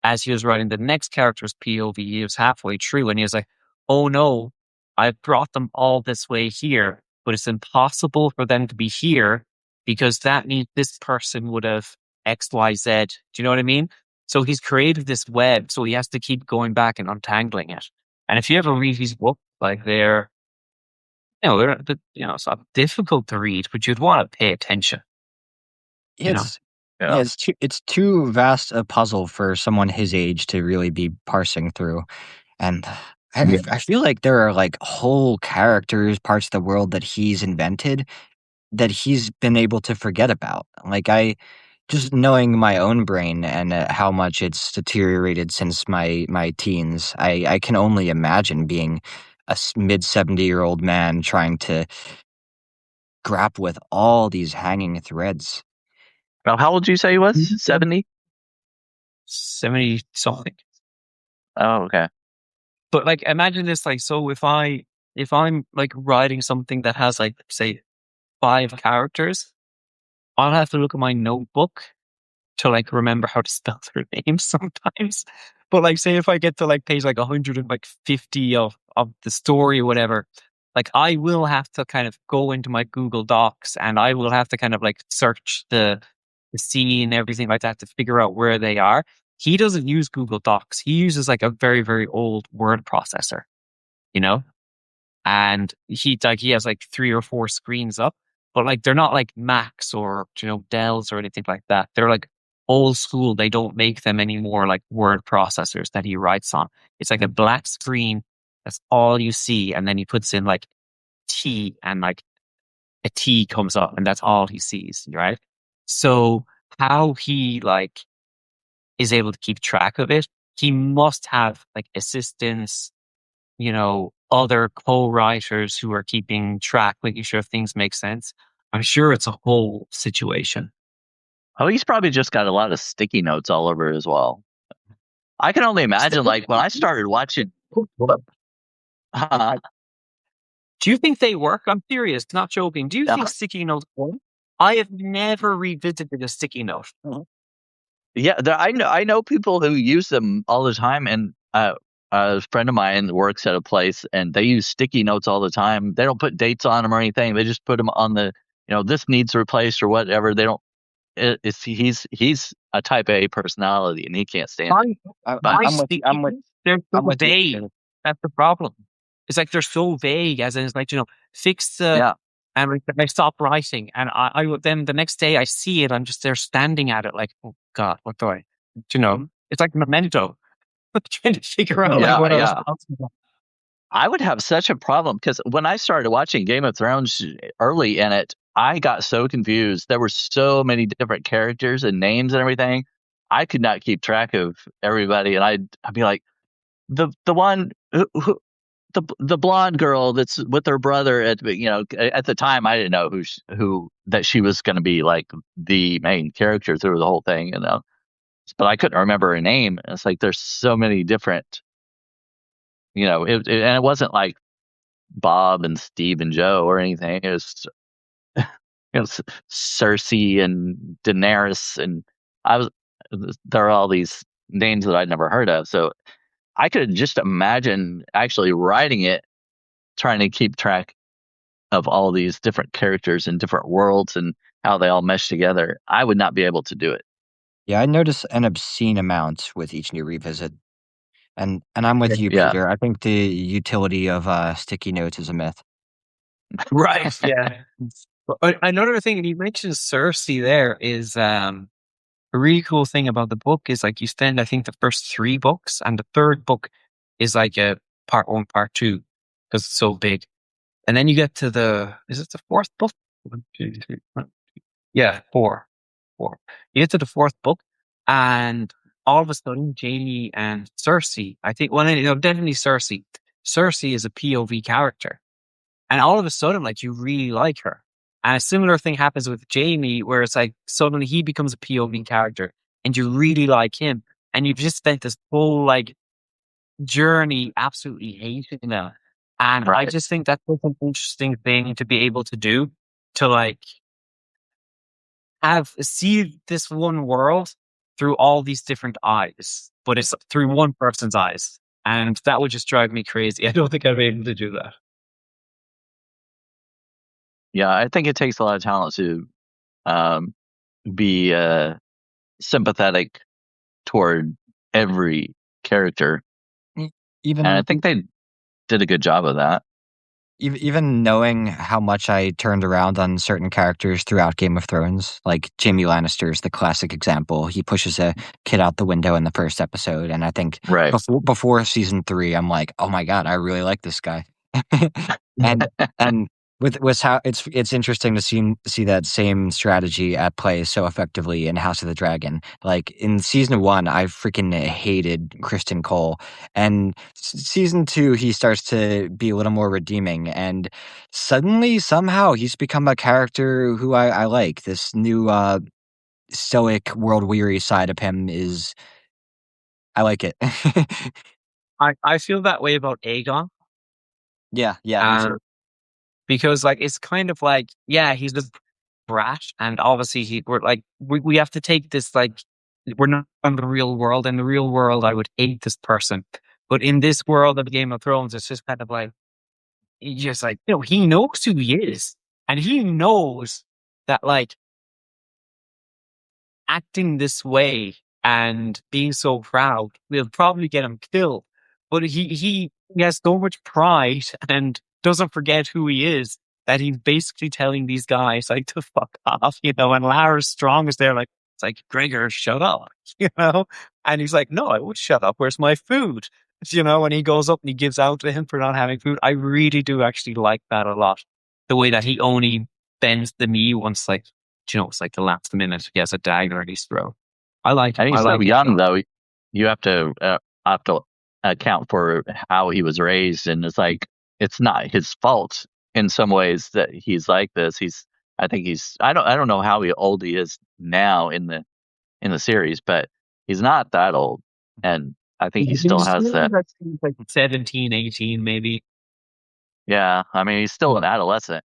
C: as he was writing the next character's POV, he was halfway through, and he was like, oh no, I've brought them all this way here, but it's impossible for them to be here because that means this person would have X, Y, Z. Do you know what I mean? So he's created this web, so he has to keep going back and untangling it. And if you ever read his book, like, they're it's not difficult to read, but you'd want to pay attention.
A: It's too vast a puzzle for someone his age to really be parsing through. And I feel like there are like whole characters, parts of the world that he's invented that he's been able to forget about. Like, just knowing my own brain and how much it's deteriorated since my teens, I can only imagine being a mid-70-year-old man trying to grapple with all these hanging threads.
B: Well, how old did you say he was? 70?
C: 70 something.
B: Oh, okay.
C: But like, imagine this, like, so if I'm like writing something that has like, say, 5 characters, I'll have to look at my notebook to like remember how to spell their names sometimes. But like, say if I get to like page like 150 of the story or whatever, like I will have to kind of go into my Google Docs and I will have to kind of like search the scene and everything like that to figure out where they are. He doesn't use Google Docs. He uses like a very, very old word processor, you know? And he has like 3 or 4 screens up, but like they're not like Macs or Dells or anything like that. They're like old school. They don't make them anymore like word processors that he writes on. It's like a black screen. That's all you see, and then he puts in like T, and like a T comes up, and that's all he sees, right? So how he like is able to keep track of it, he must have like assistants, other co-writers who are keeping track, making sure things make sense. I'm sure it's a whole situation.
B: Oh, he's probably just got a lot of sticky notes all over as well. I can only imagine, like, when I started watching.
C: Do you think they work? I'm serious, not joking. Do you think sticky notes work? I have never revisited a sticky note.
B: Yeah, I know people who use them all the time, and a friend of mine works at a place, and they use sticky notes all the time. They don't put dates on them or anything. They just put them on the, this needs replaced or whatever. They don't. He's a type A personality, and he can't stand it.
C: They're so vague. That's the problem. It's like they're so vague, as in it's like, fix the. And I stop writing, and I then the next day I see it. I'm just there standing at it, like, oh God, what do I? It's like Memento. Trying to figure out what I was talking about.
B: I would have such a problem because when I started watching Game of Thrones early in it, I got so confused. There were so many different characters and names and everything. I could not keep track of everybody, and I'd be like, the one who the blonde girl that's with her brother at the time I didn't know who that she was going to be like the main character through the whole thing, but I couldn't remember her name. It's like there's so many different, and it wasn't like Bob and Steve and Joe or anything. It was Cersei and Daenerys, and there are all these names that I'd never heard of. So I could just imagine actually writing it, trying to keep track of all these different characters and different worlds and how they all mesh together. I would not be able to do it.
A: Yeah, I notice an obscene amount with each new revisit. And I'm with you,
B: Yeah.
A: Peter. I think the utility of sticky notes is a myth.
C: Right. Yeah. Another thing, and you mentioned Cersei there, is a really cool thing about the book is like you spend, I think, the first 3 books, and the third book is like a part 1, part 2, because it's so big. And then you get to is it the 4th book? 1, 2, 3, 4. Yeah, 4. You get to the 4th book, and all of a sudden, Jaime and Cersei, I think, definitely Cersei. Cersei is a POV character. And all of a sudden, like, you really like her. And a similar thing happens with Jaime, where it's like, suddenly he becomes a POV character, and you really like him. And you've just spent this whole, like, journey absolutely hating him. And I just think that's such an interesting thing to be able to do, to, like, see this one world through all these different eyes, but it's through one person's eyes. And that would just drive me crazy. I don't think I'd be able to do that.
B: Yeah, I think it takes a lot of talent to be sympathetic toward every character. And I think they did a good job of that.
A: Even knowing how much I turned around on certain characters throughout Game of Thrones, like Jaime Lannister is the classic example. He pushes a kid out the window in the first episode, and I think before season 3, I'm like, oh my God, I really like this guy. and with how it's interesting to see that same strategy at play so effectively in House of the Dragon. Like in season 1, I freaking hated Criston Cole, and season 2 he starts to be a little more redeeming, and suddenly somehow he's become a character who I like. This new stoic, world weary side of him I like it.
C: I feel that way about Aegon.
A: Yeah.
C: Because like it's kind of like, yeah, brat, and obviously we're like we have to take this like we're not in the real world. In the real world, I would hate this person, but in this world of Game of Thrones, it's just kind of like he just like he knows who he is, and he knows that like acting this way and being so proud will probably get him killed. But he has so much pride and doesn't forget who he is that he's basically telling these guys like to fuck off, and Lara Strong is there like, it's like, Gregor, shut up, and he's like, no, I would shut up. Where's my food? And he goes up and he gives out to him for not having food. I really do actually like that a lot. The way that he only bends the knee once, like, it's like the last minute he has a dagger in his throat. I like
B: And
C: it.
B: he's
C: I
B: so
C: like it.
B: young, though. You have to account for how he was raised, and it's like it's not his fault in some ways that he's like this. I don't know how old he is now in the series, but he's not that old, and I think he still has that.
C: Like 17, 18 maybe.
B: Yeah, I mean, he's still an adolescent.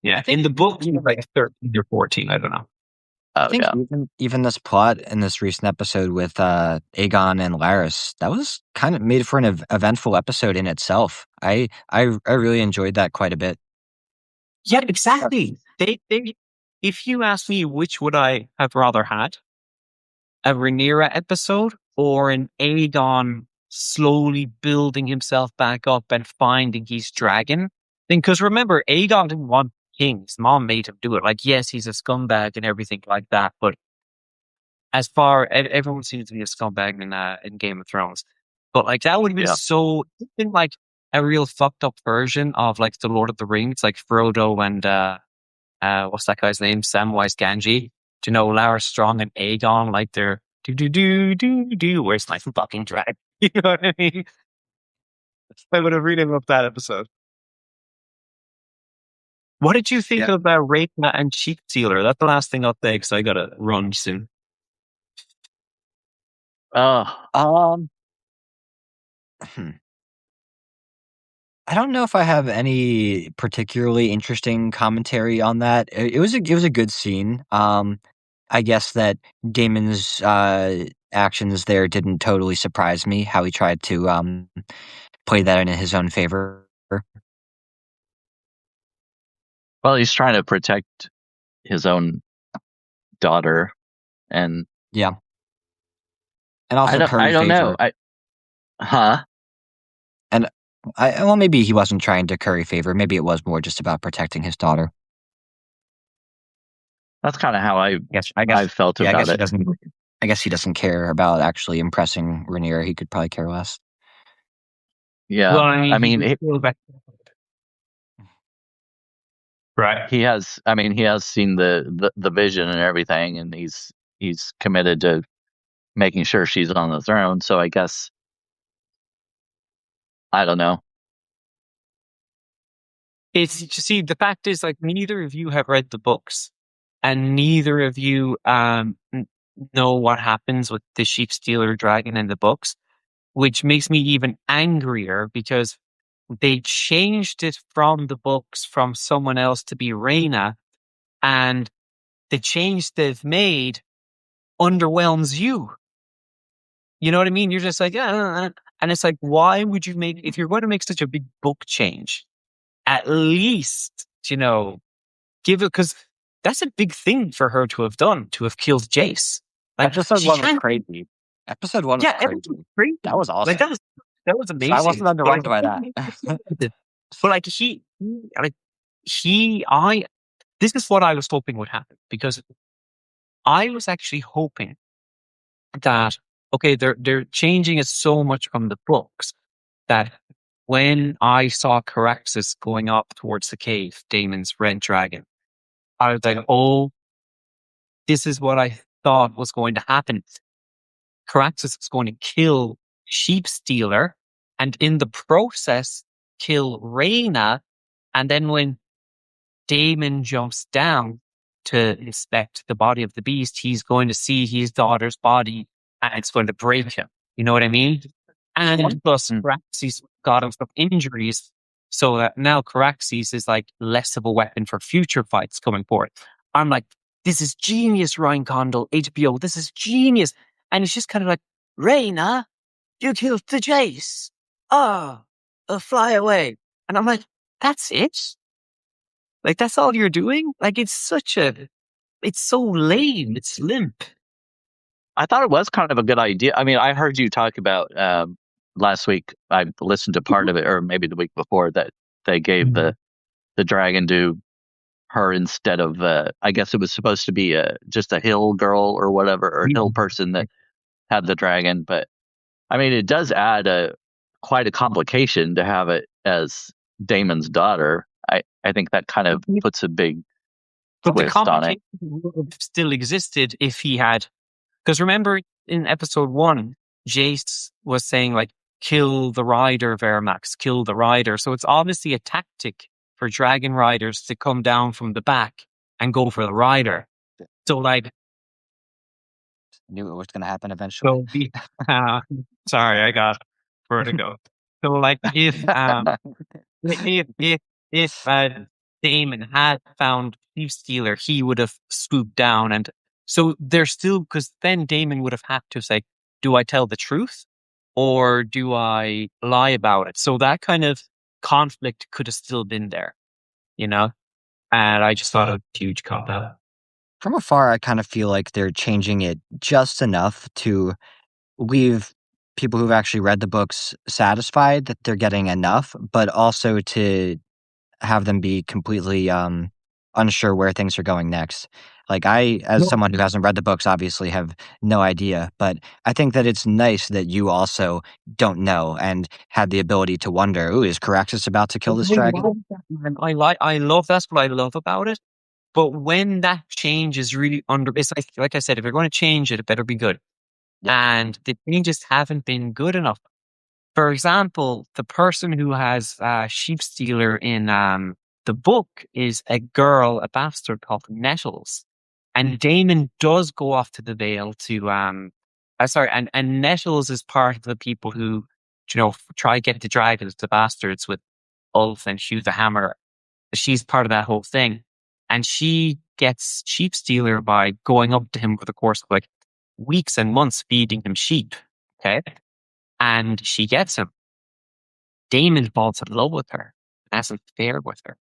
C: Yeah, in the book he's like 13 or 14. I don't know.
A: I think even this plot in this recent episode with Aegon and Larys, that was kind of made for an eventful episode in itself. I really enjoyed that quite a bit.
C: Yeah, exactly. They if you ask me which would I have rather had, a Rhaenyra episode or an Aegon slowly building himself back up and finding his dragon, then because remember, Aegon didn't want king. His mom made him do it. Like, yes, he's a scumbag and everything like that, but as far everyone seems to be a scumbag in Game of Thrones, but like that would have been so been like a real fucked up version of like the Lord of the Rings, like Frodo and what's that guy's name, Samwise Gamgee. Lara Strong and Aegon, like they're do. Where's my fucking dragon? You know what I mean? I would have really loved that episode. What did you think of Rhaena and Sheep Stealer? That's the last thing I'll say because I gotta run soon.
A: I don't know if I have any particularly interesting commentary on that. It was a good scene. I guess that Daemon's actions there didn't totally surprise me. How he tried to play that in his own favor.
B: Well, he's trying to protect his own daughter, and
A: and also
B: I don't know.
A: And well, maybe he wasn't trying to curry favor. Maybe it was more just about protecting his daughter.
B: That's kind of how I felt about it.
A: I guess he doesn't care about actually impressing Rhaenyra. He could probably care less.
B: Yeah, well, I mean
C: right.
B: He has seen the vision and everything, and he's committed to making sure she's on the throne. So I guess I don't know.
C: It's the fact is like neither of you have read the books, and neither of you know what happens with the Sheep Stealer dragon in the books, which makes me even angrier because they changed it from the books from someone else to be Rhaena, and the change they've made underwhelms you. You know what I mean? You're just like, and it's like, why would you make, if you're going to make such a big book change, at least, give it, because that's a big thing for her to have done, to have killed Jace. Like,
A: Episode 1 was crazy. Episode 1 was crazy. That was awesome.
C: Like, that was amazing.
A: So I wasn't underwhelmed by that.
C: But like this is what I was hoping would happen, because I was actually hoping that, okay, they're changing it so much from the books that when I saw Caraxes going up towards the cave, Daemon's red dragon, I was like, oh, this is what I thought was going to happen. Caraxes is going to kill Sheep Stealer, and in the process, kill Rhaena. And then when Daemon jumps down to inspect the body of the beast, he's going to see his daughter's body, and it's going to break him. You know what I mean? And plus, Caraxes got him some injuries, so that now Caraxes is like less of a weapon for future fights coming forward. I'm like, this is genius, Ryan Condal, HBO. This is genius. And it's just kind of like, Raina, you killed the Jace. Fly away. And I'm like, that's it? Like, that's all you're doing? Like, it's so lame. It's limp.
B: I thought it was kind of a good idea. I mean, I heard you talk about last week. I listened to part of it, or maybe the week before, that they gave the dragon to her instead of. I guess it was supposed to be just a hill girl or whatever, or a hill person that had the dragon. But I mean, it does add quite a complication to have it as Daemon's daughter. I think that kind of puts a big
C: But the
B: twist on it.
C: complication would have still existed if he had. Because remember in episode 1, Jace was saying, like, kill the rider, Vermax, kill the rider. So it's obviously a tactic for dragon riders to come down from the back and go for the rider. So, like,
A: Knew it was going to happen eventually.
C: sorry, I got vertigo. So, like, if Daemon had found Thief Stealer, he would have swooped down. And so there's still, because then Daemon would have had to say, do I tell the truth or do I lie about it? So that kind of conflict could have still been there, you know? And I just thought it was a huge cop out.
A: From afar, I kind of feel like they're changing it just enough to leave people who've actually read the books satisfied that they're getting enough, but also to have them be completely unsure where things are going next. Like, I, as someone who hasn't read the books, obviously have no idea, but I think that it's nice that you also don't know and had the ability to wonder, ooh, is Caraxes about to kill this dragon?
C: I love that's what I love about it. But when that change is really it's like I said, if you're going to change it, it better be good. Yeah. And the changes haven't been good enough. For example, the person who has Sheep Stealer in the book is a girl, a bastard called Nettles. And Daemon does go off to the Vale to and Nettles is part of the people who, try to get the dragons, the bastards, with Ulf and Hugh the Hammer. She's part of that whole thing. And she gets Sheep Stealer by going up to him for the course of like weeks and months, feeding him sheep. Okay. And she gets him. Daemon falls in love with her and has an affair with her.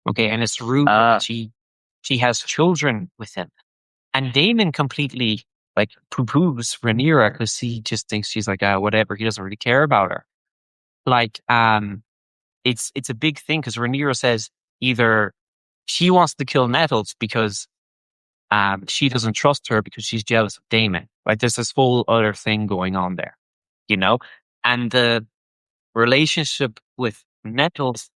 C: Okay. And it's rude that she has children with him. And Daemon completely like poo-poos Rhaenyra because he just thinks she's like, whatever. He doesn't really care about her. Like, it's a big thing because Rhaenyra says either she wants to kill Nettles because she doesn't trust her because she's jealous of Daemon. Like, there's this whole other thing going on there, and the relationship with Nettles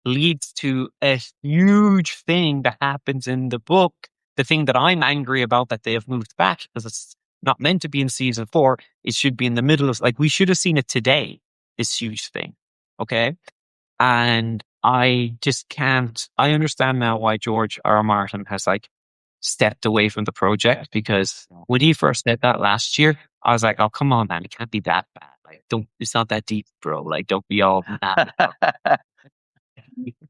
C: leads to a huge thing that happens in the book. The thing that I'm angry about that they have moved back because it's not meant to be in season 4. It should be in the middle of, like, we should have seen it today, this huge thing. Okay. And I just can't, I understand now why George R. R. Martin has like stepped away from the project, because when he first said that last year, I was like, oh, come on, man, it can't be that bad. Like, it's not that deep, bro. Like, don't be all mad.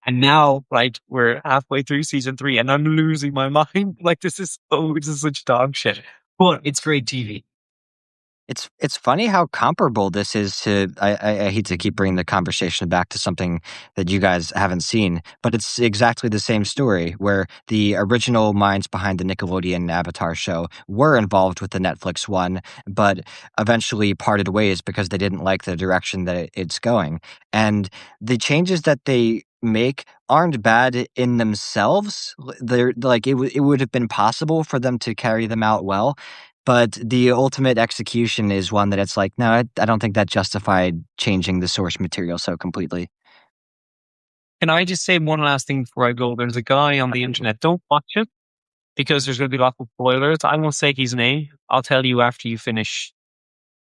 C: And now, like, we're halfway through season 3 and I'm losing my mind. Like, this is such dog shit. But it's great TV.
A: It's funny how comparable this is to. I hate to keep bringing the conversation back to something that you guys haven't seen, but it's exactly the same story where the original minds behind the Nickelodeon Avatar show were involved with the Netflix one, but eventually parted ways because they didn't like the direction that it's going. And the changes that they make aren't bad in themselves. They're like it would have been possible for them to carry them out well. But the ultimate execution is one that it's like, no, I don't think that justified changing the source material so completely.
C: Can I just say one last thing before I go? There's a guy on the internet. Don't watch it because there's going to be lots of spoilers. I won't say his name. I'll tell you after you finish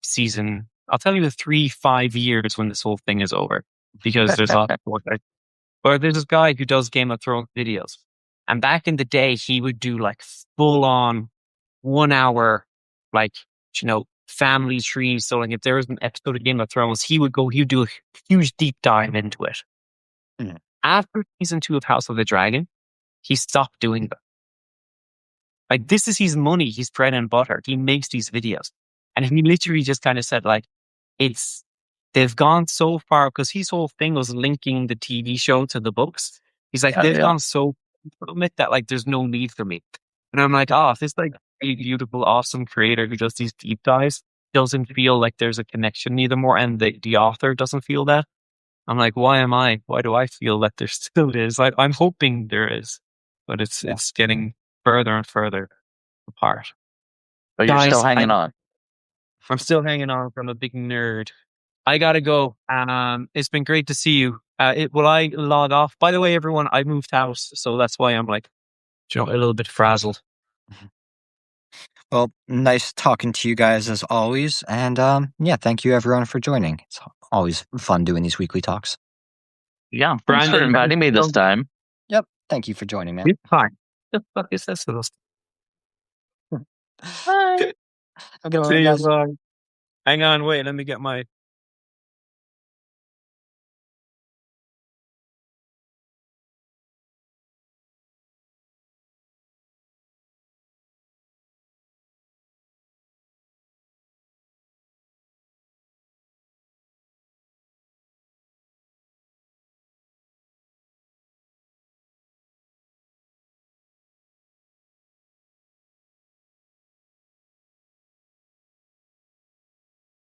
C: season. I'll tell you in 3-5 years when this whole thing is over, because there's lots of spoilers. But there's this guy who does Game of Thrones videos. And back in the day, he would do like full on 1 hour, like, family tree. So like if there was an episode of Game of Thrones, he'd do a huge deep dive into it. Mm. After season 2 of House of the Dragon, he stopped doing that Like, this is his money, his bread and butter. He makes these videos. And he literally just kind of said, like, they've gone so far, because his whole thing was linking the TV show to the books. He's like, they've gone so far from it that, like, there's no need for me. And I'm like, oh, this, like, really beautiful, awesome creator who does these deep dives doesn't feel like there's a connection anymore, and the author doesn't feel that. I'm like, why do I feel that there still is? Like, I'm hoping there is, but it's getting further and further apart.
B: But you're still hanging on.
C: I'm still hanging on. I'm a big nerd. I gotta go. It's been great to see you. Will I log off? By the way, everyone, I moved house, so that's why I'm like, a little bit frazzled.
A: Well, nice talking to you guys as always, and thank you everyone for joining. It's always fun doing these weekly talks.
B: Yeah, thanks for inviting me this time.
A: Yep, thank you for joining, man.
C: It's fine. The fuck is this?
A: Bye.
C: See you. Hang on, wait. Let me get my